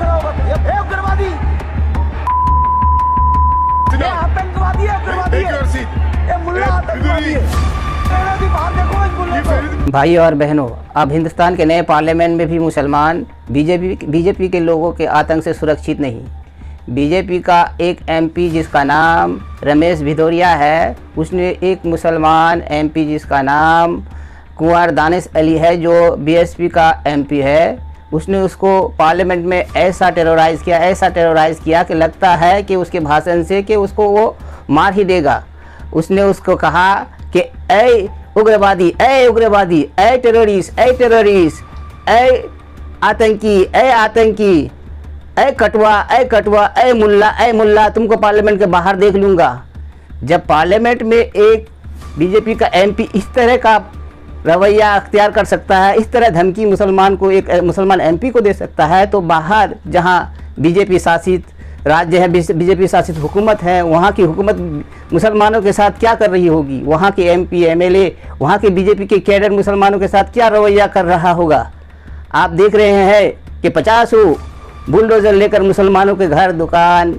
खड़ा होगा। ये उग्रवादी, ये आतंकवादी है, उग्रवादी है, ये मुल्ला आतंकवादी है। बाहर देखो इस मुल्ले को। भाई और बहनों, अब हिंदुस्तान के नए पार्लियामेंट में भी मुसलमान बीजेपी के लोगों के आतंक से सुरक्षित नहीं। बीजेपी का एक एमपी जिसका नाम रमेश भिदोरिया है, उसने एक मुसलमान एमपी जिसका नाम कुंवर दानिश अली है जो बीएसपी का एमपी है, उसने उसको पार्लियामेंट में ऐसा टेरोराइज़ किया कि लगता है कि उसके भाषण से कि उसको वो मार ही देगा। उसने उसको कहा कि ऐ उग्रवादी, ऐ टेररिस्ट, ऐ आतंकी, ऐ कटवा, ऐ मुल्ला, तुमको पार्लियामेंट के बाहर देख लूँगा। जब पार्लियामेंट में एक बीजेपी का एमपी इस तरह का रवैया अख्तियार कर सकता है, इस तरह धमकी मुसलमान को, एक मुसलमान एमपी को दे सकता है, तो बाहर जहाँ बीजेपी शासित राज्य है, बीजेपी शासित हुकूमत है, वहाँ की हुकूमत मुसलमानों के साथ क्या कर रही होगी? वहाँ के एमपी एमएलए, वहाँ के बीजेपी के कैडर मुसलमानों के साथ क्या रवैया कर रहा होगा? आप देख रहे हैं कि 50 बुलडोज़र लेकर मुसलमानों के घर, दुकान,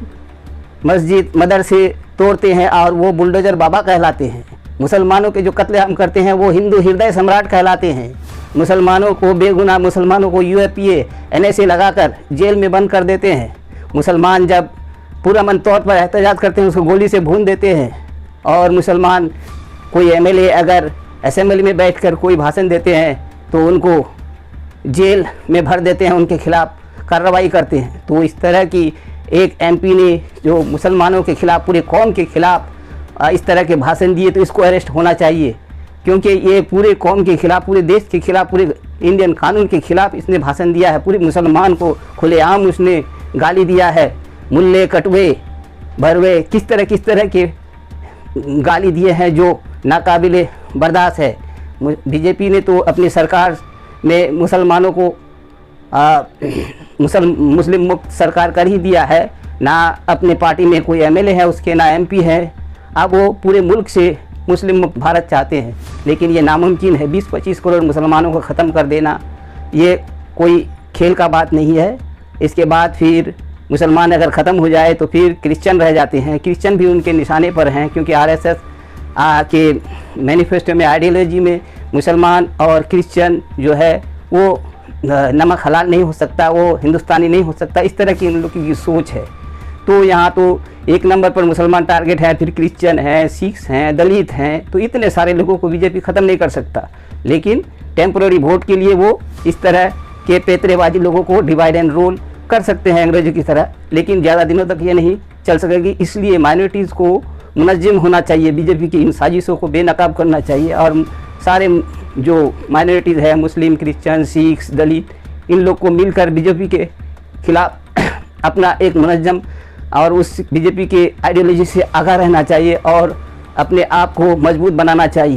मस्जिद, मदरसे तोड़ते हैं और वो बुलडोज़र बाबा कहलाते हैं। मुसलमानों के जो कत्लेआम करते हैं वो हिंदू हृदय सम्राट कहलाते हैं। मुसलमानों को, बेगुनाह मुसलमानों को यूएपीए एनएसए लगाकर जेल में बंद कर देते हैं। मुसलमान जब पुरअमन तौर पर एहतजाज करते हैं उसको गोली से भून देते हैं। और मुसलमान कोई एमएलए अगर असेंबली में बैठकर कोई भाषण देते हैं तो उनको जेल में भर देते हैं, उनके खिलाफ कार्रवाई करते हैं। तो इस तरह की एक एमपी ने जो मुसलमानों के खिलाफ, पूरे कौम के खिलाफ इस तरह के भाषण दिए, तो इसको अरेस्ट होना चाहिए, क्योंकि ये पूरे कौम के खिलाफ, पूरे देश के खिलाफ, पूरे इंडियन कानून के खिलाफ इसने भाषण दिया है। पूरे मुसलमान को खुलेआम उसने गाली दिया है। मुल्ले, कटवे, भरवे, किस तरह के गाली दिए हैं जो नाकाबिले बर्दाश्त है। बीजेपी ने तो अपनी सरकार में मुसलमानों को मुस्लिम मुक्त सरकार कर ही दिया है। ना अपने पार्टी में कोई एमएलए है उसके, ना एमपी है। अब वो पूरे मुल्क से मुस्लिम मुक्त भारत चाहते हैं, लेकिन ये नामुमकिन है। 20-25 करोड़ मुसलमानों को ख़त्म कर देना ये कोई खेल का बात नहीं है। इसके बाद फिर मुसलमान अगर ख़त्म हो जाए तो फिर क्रिश्चियन रह जाते हैं। क्रिश्चियन भी उनके निशाने पर हैं, क्योंकि आरएसएस के मैनिफेस्टो में, आइडियोलॉजी में मुसलमान और क्रिश्चियन जो है वो नमक हलाल नहीं हो सकता, वो हिंदुस्तानी नहीं हो सकता, इस तरह की इन लोगों की सोच है। तो यहाँ तो एक नंबर पर मुसलमान टारगेट है, फिर क्रिश्चियन हैं, सिख्स हैं, दलित हैं। तो इतने सारे लोगों को बीजेपी ख़त्म नहीं कर सकता, लेकिन टेम्पोररी वोट के लिए वो इस तरह के पेतरेबाजी लोगों को डिवाइड एंड रूल कर सकते हैं अंग्रेजों की तरह, लेकिन ज़्यादा दिनों तक ये नहीं चल सकेगी। इसलिए माइनॉरिटीज़ को मुनज़्ज़म होना चाहिए, बीजेपी की इन साजिशों को बेनकाब करना चाहिए और सारे जो माइनॉरिटीज़ है, मुस्लिम, क्रिश्चियन, सिख्स, दलित, इन लोग को मिलकर बीजेपी के खिलाफ अपना एक मुनज़्ज़म और उस बीजेपी के आइडियोलॉजी से आगाह रहना चाहिए और अपने आप को मजबूत बनाना चाहिए।